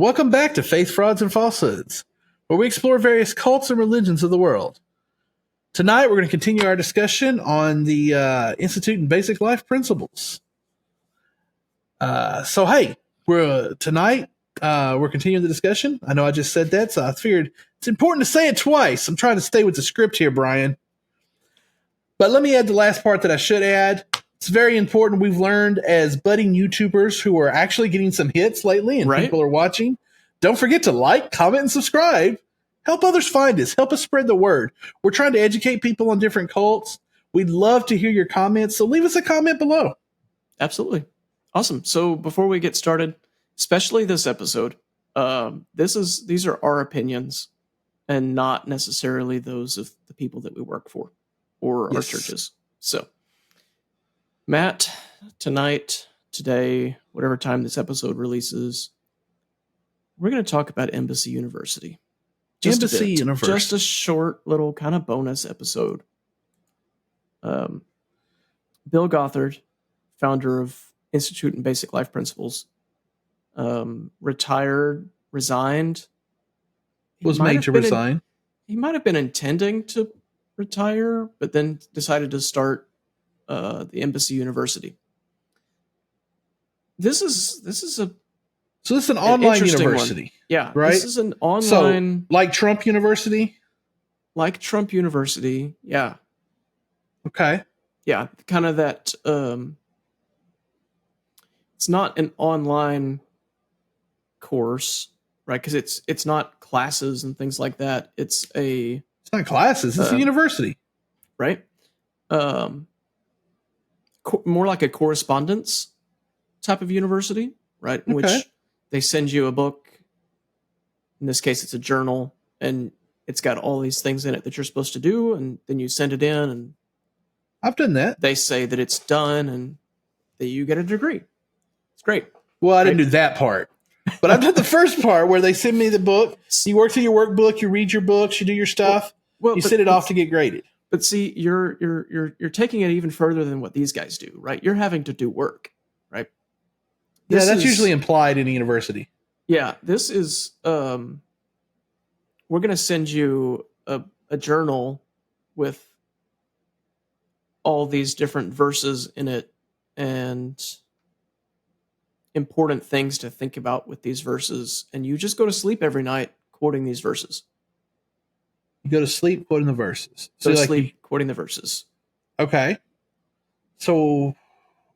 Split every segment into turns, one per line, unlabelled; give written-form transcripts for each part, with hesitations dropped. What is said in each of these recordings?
Welcome back to Faith, Frauds, and Falsehoods, where we explore various cults and religions of the world. Tonight, we're going to continue our discussion on the Institute and Basic Life Principles. Tonight, we're continuing the discussion. I know I just said that, so I figured it's important to say it twice. I'm trying to stay with the script here, Brian. But let me add the last part that I should add. It's very important. We've learned as budding YouTubers who are actually getting some hits lately and people are watching. Don't forget to like, comment, and subscribe. Help others find us. Help us spread the word. We're trying to educate people on different cults. We'd love to hear your comments, so leave us a comment below.
Absolutely. Awesome. So before we get started, especially this episode, these are our opinions and not necessarily those of the people that we work for or our churches. So Matt, tonight, today, whatever time this episode releases, we're going to talk about Embassy University. Just a short little kind of bonus episode. Bill Gothard, founder of Institute and Basic Life Principles, resigned.
Was made to resign.
He might have been intending to retire, but then decided to start the Embassy University. This is an
online university.
One. Yeah,
right.
This is an online,
like Trump University.
Like Trump University, yeah.
Okay.
Yeah, kind of that. It's not an online course, right? Because it's not classes and things like that. It's
not classes. It's a university,
right? More like a correspondence type of university, right? In which they send you a book. In this case, it's a journal, and it's got all these things in it that you're supposed to do, and then you send it in, and
I've done that.
They say that it's done, and that you get a degree. It's great.
Well, I didn't do that part, but I've done the first part where they send me the book. You work through your workbook, you read your books, you do your stuff, you send it off to get graded.
But see, you're taking it even further than what these guys do, right? You're having to do work, right?
That's usually implied in a university.
Yeah, this is. We're going to send you a journal with all these different verses in it and important things to think about with these verses, and you just go to sleep every night quoting these verses.
You go to sleep quoting the verses.
Quoting the verses.
Okay. So,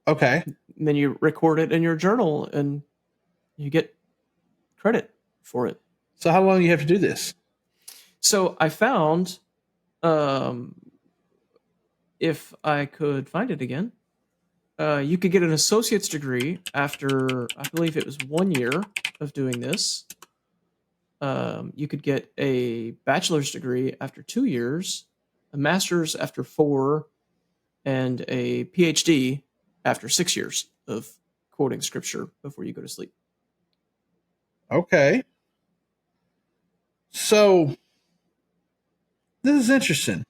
okay.
And then you record it in your journal, and you get credit for it.
So how long do you have to do this?
So I found, if I could find it again, you could get an associate's degree after, I believe it was 1 year of doing this. You could get a bachelor's degree after 2 years, a master's after 4, and a PhD after 6 years of quoting scripture before you go to sleep.
Okay. So, this is interesting.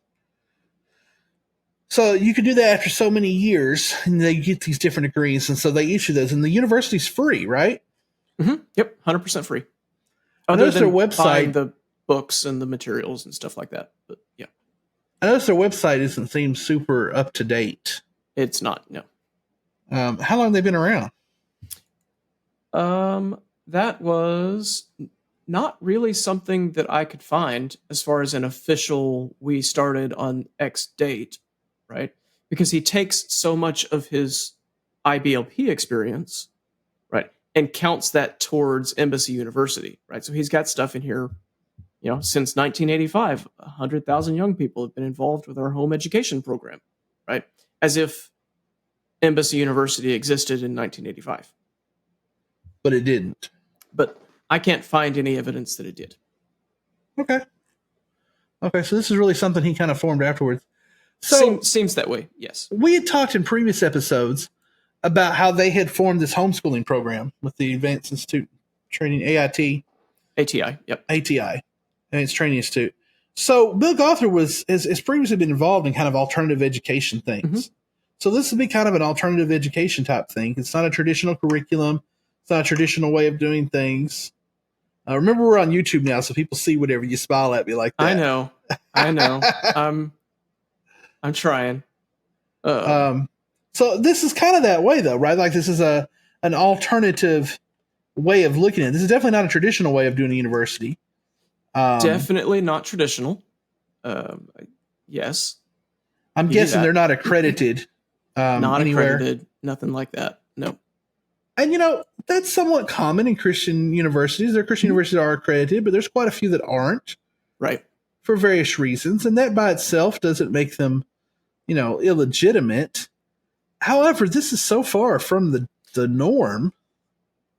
So, you could do that after so many years, and they get these different degrees, and so they issue those. And the university's free, right?
Mm-hmm. Yep, 100% free.
I noticed their website,
the books and the materials and stuff like that. But yeah,
I noticed their website doesn't seem super up to date.
It's not. No.
How long have they been around?
That was not really something that I could find as far as an official. We started on X date, right? Because he takes so much of his IBLP experience, right, and counts that towards Embassy University, right? So he's got stuff in here, since 1985, 100,000 young people have been involved with our home education program, right? As if Embassy University existed in 1985.
But it didn't.
But I can't find any evidence that it did.
Okay, so this is really something he kind of formed afterwards. So
seems that way, yes.
We had talked in previous episodes about how they had formed this homeschooling program with the Advanced Institute Training, ATI,
yep.
ATI, Advanced Training Institute. So Bill Gothard has previously been involved in kind of alternative education things. Mm-hmm. So this would be kind of an alternative education type thing. It's not a traditional curriculum. It's not a traditional way of doing things. Remember, we're on YouTube now, so people see whatever you smile at me like that.
I know. I'm trying.
So this is kind of that way, though, right? Like this is an alternative way of looking at it. This is definitely not a traditional way of doing a university.
Definitely not traditional. Yes.
I'm guessing they're not accredited.
Not
anywhere.
Accredited. Nothing like that. No.
And that's somewhat common in Christian universities. Their Christian universities are accredited, but there's quite a few that aren't.
Right.
For various reasons, and that by itself doesn't make them, illegitimate. However, this is so far from the norm.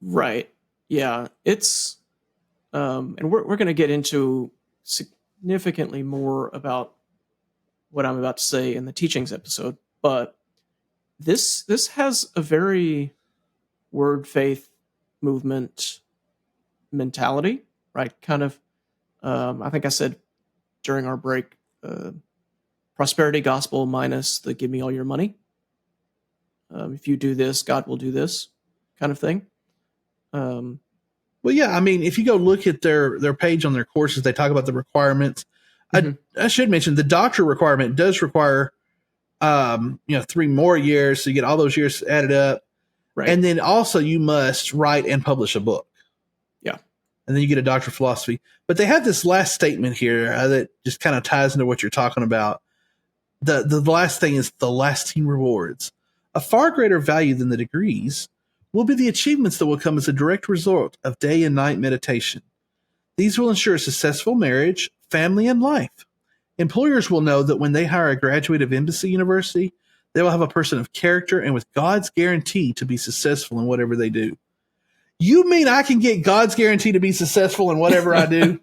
Right. Yeah. It's and we're going to get into significantly more about what I'm about to say in the teachings episode, but this has a very word faith movement mentality, right? Kind of I think I said during our break, prosperity gospel minus the give me all your money. If you do this, God will do this kind of thing.
Well, yeah, I mean, if you go look at their page on their courses, they talk about the requirements. I should mention the doctorate requirement does require, 3 more years. So you get all those years added up.
Right.
And then also you must write and publish a book.
Yeah.
And then you get a doctorate of philosophy. But they have this last statement here that just kind of ties into what you're talking about. The last thing is the lasting rewards. A far greater value than the degrees will be the achievements that will come as a direct result of day and night meditation. These will ensure a successful marriage, family, and life. Employers will know that when they hire a graduate of Embassy University, they will have a person of character and with God's guarantee to be successful in whatever they do. You mean I can get God's guarantee to be successful in whatever I do?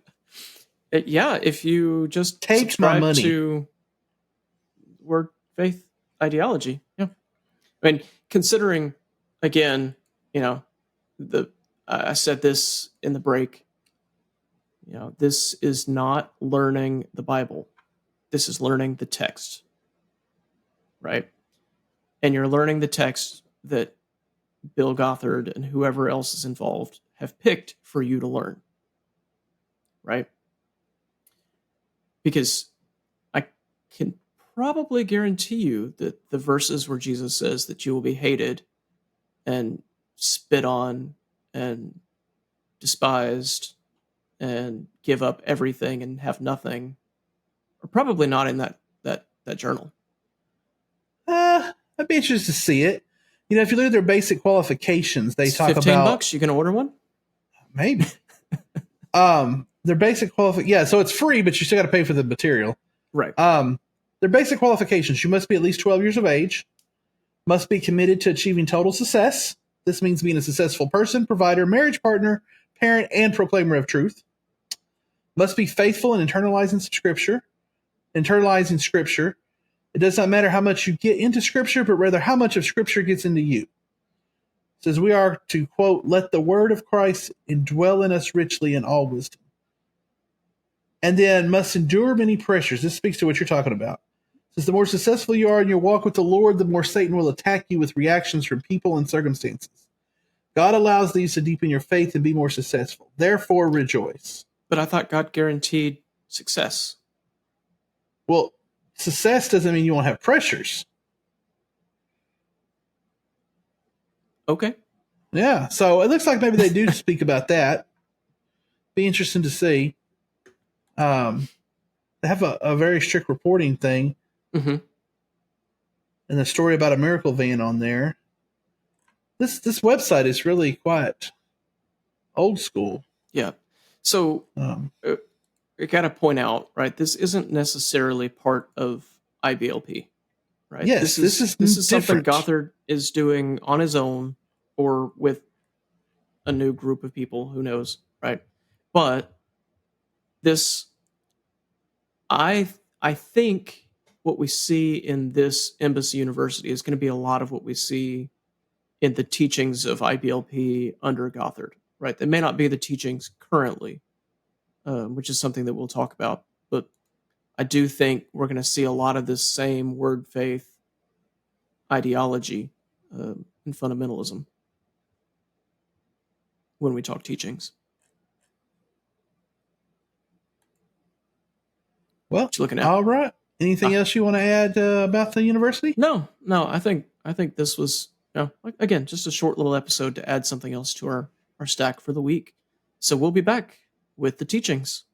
Yeah, if you just
take my money
to word faith ideology. Yeah. I mean, considering, again, I said this in the break, this is not learning the Bible. This is learning the text, right? And you're learning the text that Bill Gothard and whoever else is involved have picked for you to learn, right? Because I can probably guarantee you that the verses where Jesus says that you will be hated and spit on and despised and give up everything and have nothing are probably not in that journal.
I'd be interested to see it. If you look at their basic qualifications, they talk about
$15. You can order one?
Maybe. Their basic qualification, so it's free, but you still got to pay for the material.
Right.
Their basic qualifications: you must be at least 12 years of age, must be committed to achieving total success. This means being a successful person, provider, marriage partner, parent, and proclaimer of truth. Must be faithful in internalizing Scripture. It does not matter how much you get into Scripture, but rather how much of Scripture gets into you. It says we are to, quote, let the word of Christ indwell in us richly in all wisdom. And then must endure many pressures. This speaks to what you're talking about. It says the more successful you are in your walk with the Lord, the more Satan will attack you with reactions from people and circumstances. God allows these to deepen your faith and be more successful. Therefore, rejoice.
But I thought God guaranteed success.
Well, success doesn't mean you won't have pressures.
Okay.
Yeah, so it looks like maybe they do speak about that. Be interesting to see. They have a very strict reporting thing.
Mm-hmm.
And the story about a miracle van on there. This website is really quite old school.
Yeah. So I got to point out, right? This isn't necessarily part of IBLP, right?
Yes, this is
something Gothard is doing on his own or with a new group of people. Who knows, right? But this, I think what we see in this Embassy University is going to be a lot of what we see in the teachings of IBLP under Gothard, right? They may not be the teachings currently, which is something that we'll talk about. But I do think we're going to see a lot of this same word faith ideology and fundamentalism when we talk teachings.
Well,
what you looking at?
all right. Anything else you want to add about the university?
No. I think this was, again, just a short little episode to add something else to our stack for the week. So we'll be back with the teachings.